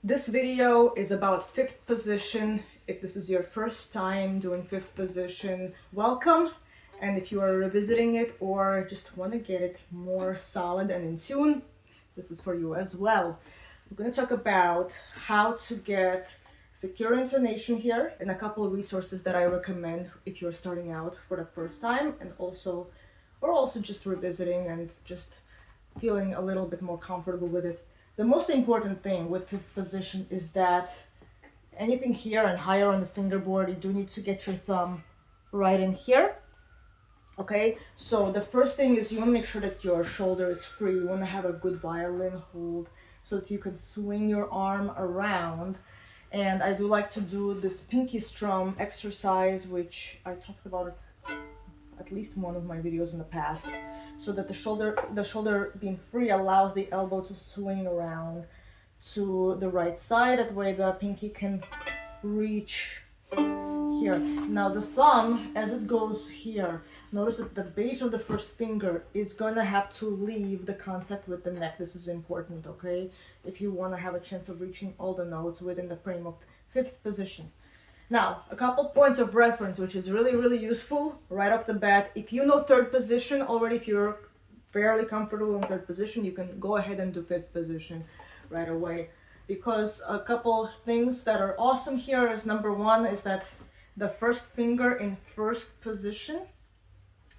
This video is about fifth position. If this is your first time doing fifth position, welcome. And if you are revisiting it or just want to get it more solid and in tune, this is for you as well. We're going to talk about how to get secure intonation here and a couple of resources that I recommend if you're starting out for the first time and also just revisiting and just feeling a little bit more comfortable with it. The most important thing with fifth position is that anything here and higher on the fingerboard, you do need to get your thumb right in here. Okay, so the first thing is you want to make sure that your shoulder is free. You want to have a good violin hold so that you can swing your arm around. And I do like to do this pinky strum exercise, which I talked about it at least in one of my videos in the past, so that the shoulder being free allows the elbow to swing around to the right side. That way the pinky can reach here. Now the thumb, as it goes here, notice that the base of the first finger is gonna have to leave the contact with the neck. This is important, okay? If you wanna have a chance of reaching all the notes within the frame of fifth position. Now, a couple points of reference, which is really useful right off the bat. If you know third position already, if you're fairly comfortable in third position, you can go ahead and do fifth position right away. Because a couple things that are awesome here is, number one, is that the first finger in first position,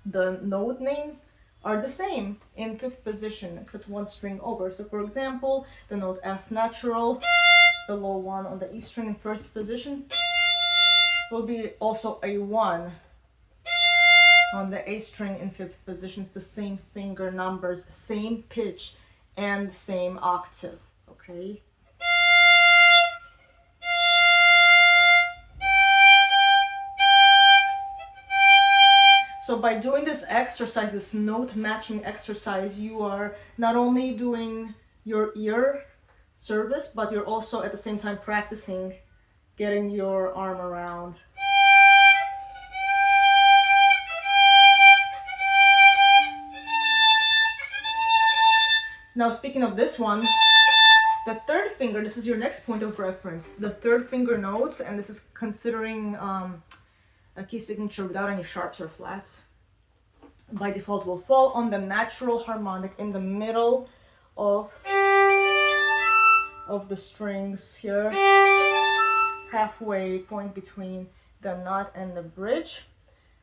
the note names are the same in fifth position, except one string over. So for example, the note F natural, the low one on the E string in first position, will be also a 1 on the A string in fifth position. It's the same finger numbers, same pitch, and same octave, okay? So by doing this exercise, this note matching exercise, you are not only doing your ear service, but you're also at the same time practicing getting your arm around. Now speaking of this one, the third finger, this is your next point of reference. The third finger notes, and this is considering a key signature without any sharps or flats, by default will fall on the natural harmonic in the middle of the strings here, halfway point between the knot and the bridge.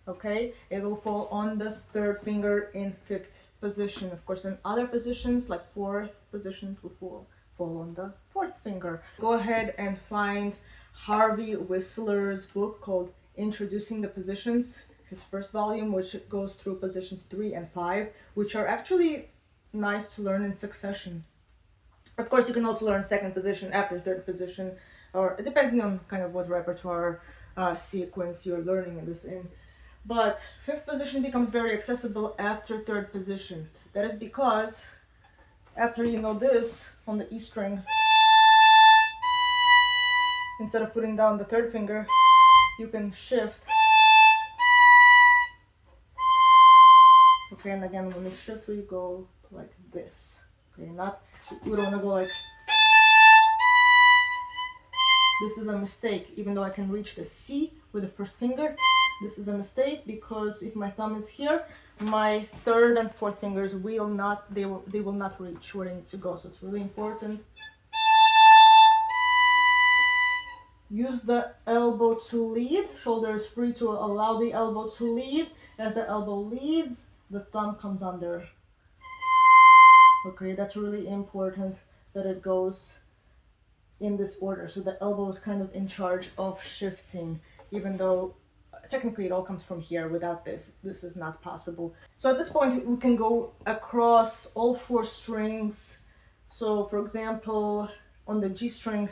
Okay, it will fall on the third finger in fifth position. Of course, in other positions like fourth position, it will fall on the fourth finger. Go ahead and find Harvey Whistler's book called Introducing the Positions, his first volume, which goes through positions 3 and 5, which are actually nice to learn in succession. Of course, you can also learn second position after third position, or depending on kind of what repertoire sequence you're learning in this in. But fifth position becomes very accessible after third position. That is because after you know this on the E string, instead of putting down the third finger, you can shift. Okay, and again, when we shift, we go like this. Okay, we don't want to go like. This is a mistake. Even though I can reach the C with the first finger, this is a mistake because if my thumb is here, my third and fourth fingers will not. They will not reach where they need to go. So it's really important. Use the elbow to lead. Shoulder is free to allow the elbow to lead. As the elbow leads, the thumb comes under. Okay, that's really important that it goes in this order. So the elbow is kind of in charge of shifting, even though technically it all comes from here. Without this is not possible. So at this point, we can go across all four strings. So for example, on the G string,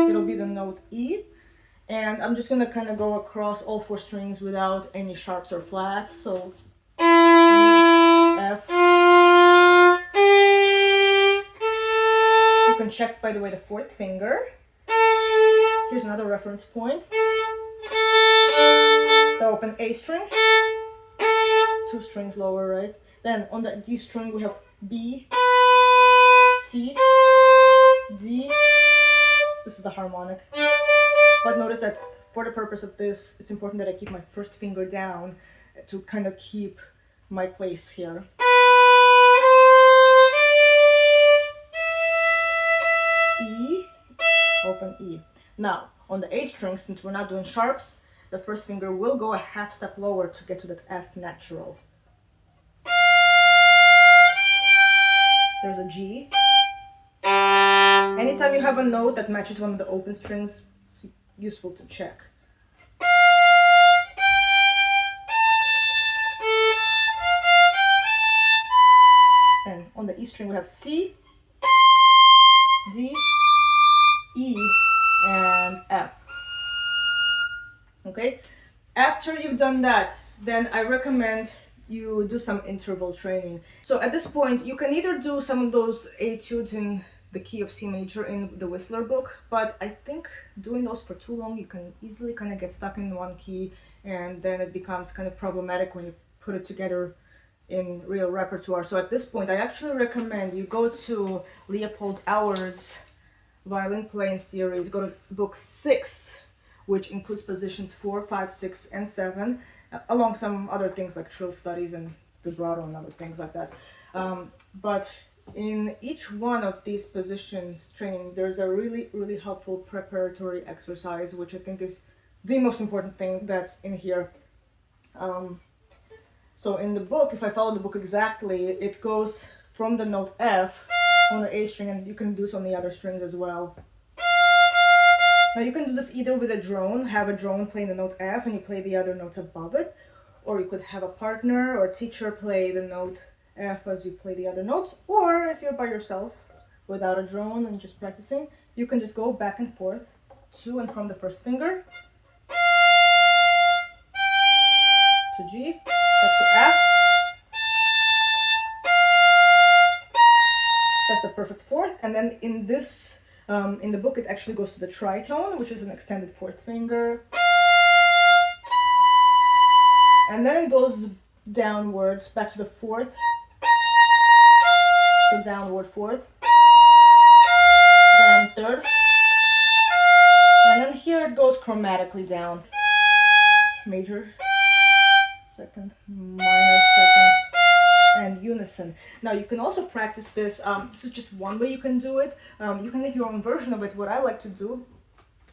it'll be the note E. And I'm just gonna kind of go across all four strings without any sharps or flats. So E, F. You can check, by the way, the fourth finger. Here's another reference point. The open A string. 2 strings lower, right? Then on the D string we have B, C, harmonic. But notice that for the purpose of this, it's important that I keep my first finger down to kind of keep my place here. E, open E. Now, on the A string, since we're not doing sharps, the first finger will go a half step lower to get to that F natural. There's a G. Anytime you have a note that matches one of the open strings, it's useful to check. And on the E string we have C, D, E, and F. Okay? After you've done that, then I recommend you do some interval training. So at this point, you can either do some of those etudes in the key of C major in the Whistler book, but I think doing those for too long, you can easily kind of get stuck in one key, and then it becomes kind of problematic when you put it together in real repertoire. So at this point, I actually recommend you go to Leopold Auer's violin playing series, go to book 6, which includes positions 4, 5, 6, and 7, along some other things like trill studies and vibrato and other things like that. But in each one of these positions training, there's a really helpful preparatory exercise, which I think is the most important thing that's in here. So in the book, if I follow the book exactly, it goes from the note F on the A string, and you can do this on the other strings as well. Now you can do this either with a drone, have a drone playing the note F and you play the other notes above it, or you could have a partner or teacher play the note F as you play the other notes, or if you're by yourself without a drone and just practicing, you can just go back and forth to and from the first finger to G, back to F. That's the perfect fourth, and then in this in the book, it actually goes to the tritone, which is an extended fourth finger. And then it goes downwards, back to the fourth. So downward fourth. Then third. And then here it goes chromatically down. Major, second, minor, second, and unison. Now you can also practice this. This is just one way you can do it. You can make your own version of it. What I like to do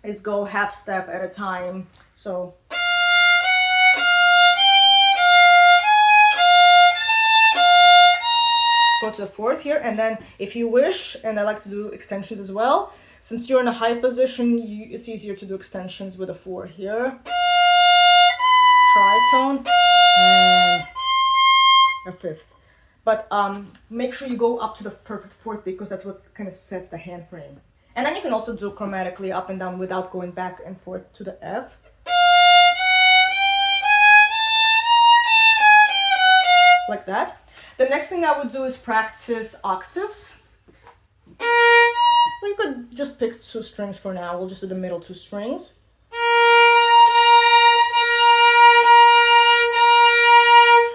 is go half step at a time. So go to the fourth here, and then if you wish, and I like to do extensions as well, since you're in a high position, it's easier to do extensions with a 4 here. Tritone and a fifth. But make sure you go up to the perfect fourth, because that's what kind of sets the hand frame. And then you can also do chromatically up and down without going back and forth to the F. Like that. The next thing I would do is practice octaves. Or you could just pick 2 strings for now. We'll just do the middle 2 strings.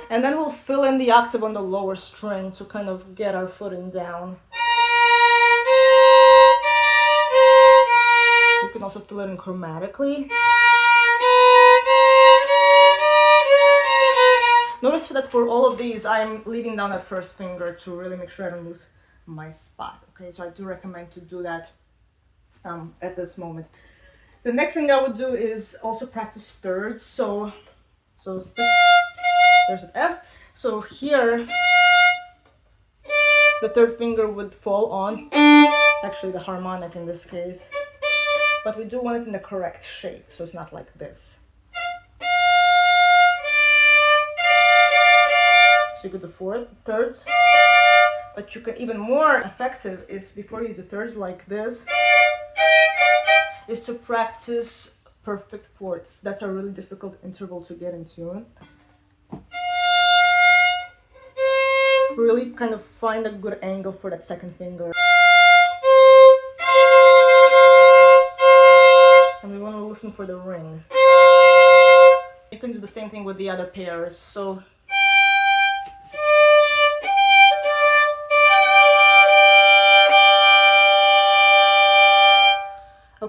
And then we'll fill in the octave on the lower string to kind of get our footing down. You can also fill it in chromatically. Notice that for all of these, I'm leaving down that first finger to really make sure I don't lose my spot. Okay, so I do recommend to do that at this moment. The next thing I would do is also practice thirds. So there's an F. So here, the third finger would fall on, actually the harmonic in this case, but we do want it in the correct shape, so it's not like this. So you go to thirds, but you can even more effective is before you do thirds like this, is to practice perfect fourths. That's a really difficult interval to get in tune. Really kind of find a good angle for that second finger. And we want to listen for the ring. You can do the same thing with the other pairs. So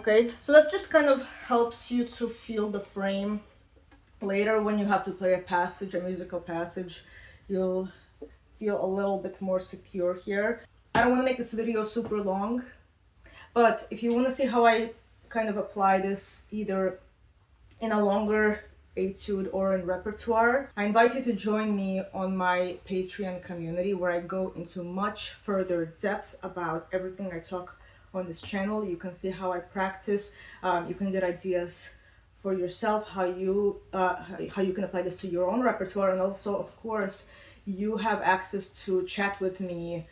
Okay, so that just kind of helps you to feel the frame. Later, when you have to play a passage, a musical passage, you'll feel a little bit more secure here. I don't want to make this video super long, but if you want to see how I kind of apply this either in a longer etude or in repertoire, I invite you to join me on my Patreon community, where I go into much further depth about everything I talk on this channel. You can see how I practice. You can get ideas for yourself, how you can apply this to your own repertoire, and also, of course, you have access to chat with me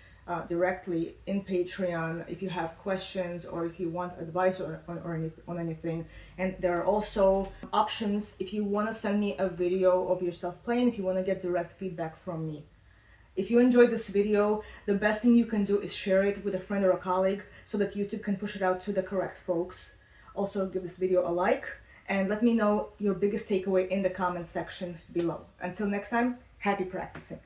directly in Patreon if you have questions or if you want advice on anything. And there are also options if you want to send me a video of yourself playing, if you want to get direct feedback from me. If you enjoyed this video, the best thing you can do is share it with a friend or a colleague so that YouTube can push it out to the correct folks. Also, give this video a like and let me know your biggest takeaway in the comment section below. Until next time, happy practicing.